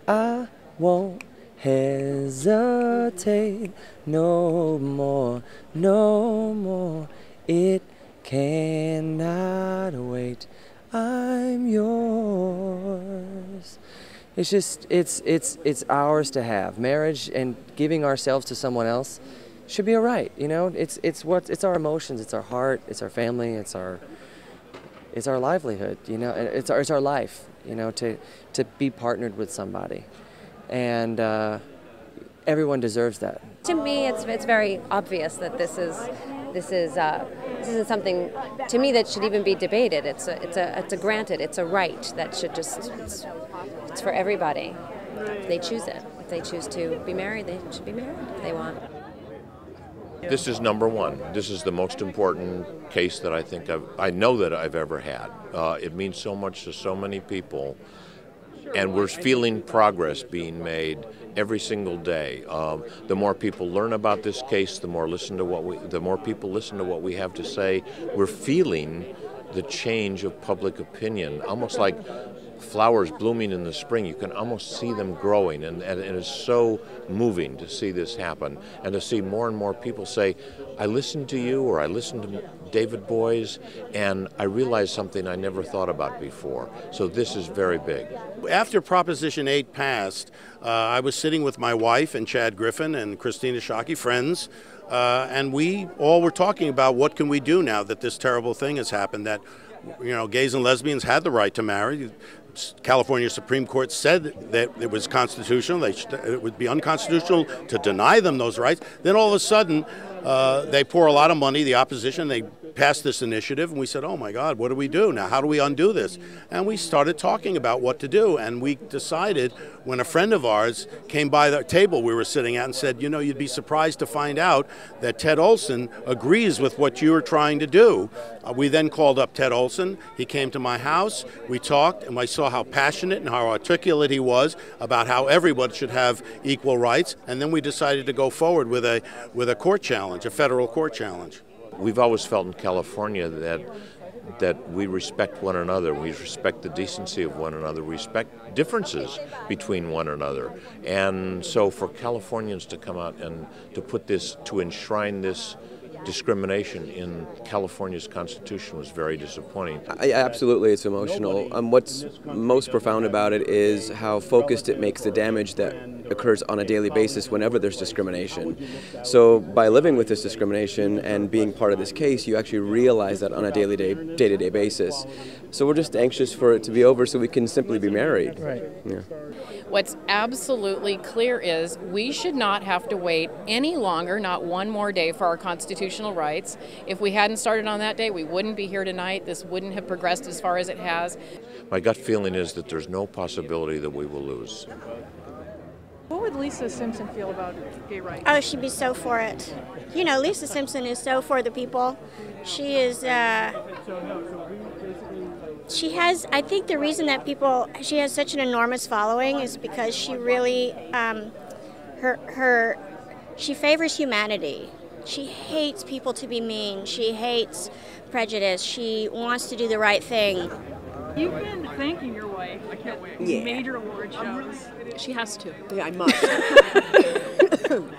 I won't hesitate no more, no more. It cannot wait. I'm yours. It's just, it's ours to have. Marriage and giving ourselves to someone else should be a right. You know, it's our emotions, it's our heart, it's our family, it's our livelihood. You know, it's our life. You know, to be partnered with somebody, and everyone deserves that. To me, it's very obvious that this isn't something to me that should even be debated. It's a granted. It's a right that should just it's for everybody. If they choose it. If they choose to be married, they should be married if they want. This is number one. This is the most important case that I know that I've ever had. It means so much to so many people, and we're feeling progress being made every single day. The more people learn about this case, the more people listen to what we have to say. We're feeling the change of public opinion, almost like flowers blooming in the spring. You can almost see them growing, and it is so moving to see this happen, and to see more and more people say, I listened to you, or I listened to David Boies, and I realized something I never thought about before. So this is very big. After Proposition 8 passed, I was sitting with my wife and Chad Griffin and Christina Shockey, friends, and we all were talking about what can we do now that this terrible thing has happened, that gays and lesbians had the right to marry. California Supreme Court said that it was constitutional. It would be unconstitutional to deny them those rights. Then all of a sudden, they pour a lot of money, the opposition, they passed this initiative, and we said, oh my God, what do we do now? How do we undo this? And we started talking about what to do, and we decided when a friend of ours came by the table we were sitting at and said, you'd be surprised to find out that Ted Olson agrees with what you're trying to do. We then called up Ted Olson. He came to my house, we talked, and I saw how passionate and how articulate he was about how everyone should have equal rights, and then we decided to go forward with a court challenge, a federal court challenge. We've always felt in California that we respect one another, we respect the decency of one another, we respect differences between one another. And so for Californians to come out and to enshrine this discrimination in California's Constitution was very disappointing. Absolutely, it's emotional. What's most profound about it is how focused it makes the damage that occurs on a daily basis whenever there's discrimination. So by living with this discrimination and being part of this case, you actually realize that on a day-to-day basis. So we're just anxious for it to be over so we can simply be married. Right. Yeah. What's absolutely clear is we should not have to wait any longer, not one more day, for our constitutional rights. If we hadn't started on that day, we wouldn't be here tonight. This wouldn't have progressed as far as it has. My gut feeling is that there's no possibility that we will lose. What would Lisa Simpson feel about gay rights? Oh, she'd be so for it. Lisa Simpson is so for the people. She is, she has, I think the reason that she has such an enormous following is because she really, she favors humanity. She hates people to be mean. She hates prejudice. She wants to do the right thing. You've been thanking your wife. I can't wait. Yeah. Major award shows. She has to. Yeah, I must.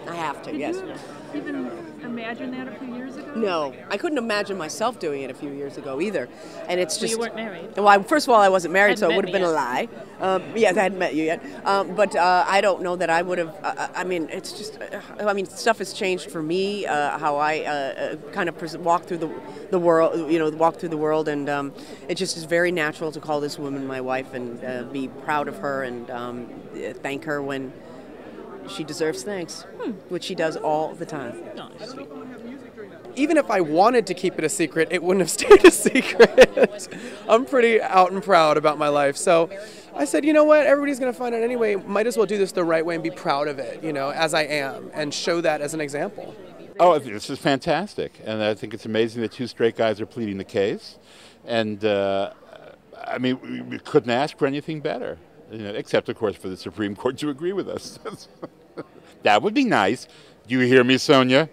I have to, yes. Did you even imagine that a few years ago? No, I couldn't imagine myself doing it a few years ago either. And it's just. You weren't married. Well, first of all, I wasn't married, so it Hadn't would have met been me a lie. Yes, I hadn't met you yet. But I don't know that I would have. It's just. Stuff has changed for me. How I kind of walk through the world, and it just is very natural to call this woman my wife and be proud of her and thank her when she deserves thanks, which she does all the time. No, sweet. Even if I wanted to keep it a secret, it wouldn't have stayed a secret. I'm pretty out and proud about my life. So I said, you know what, everybody's going to find out anyway. Might as well do this the right way and be proud of it, as I am, and show that as an example. Oh, this is fantastic. And I think it's amazing that two straight guys are pleading the case. And, we couldn't ask for anything better, except, of course, for the Supreme Court to agree with us. That would be nice. Do you hear me, Sonia?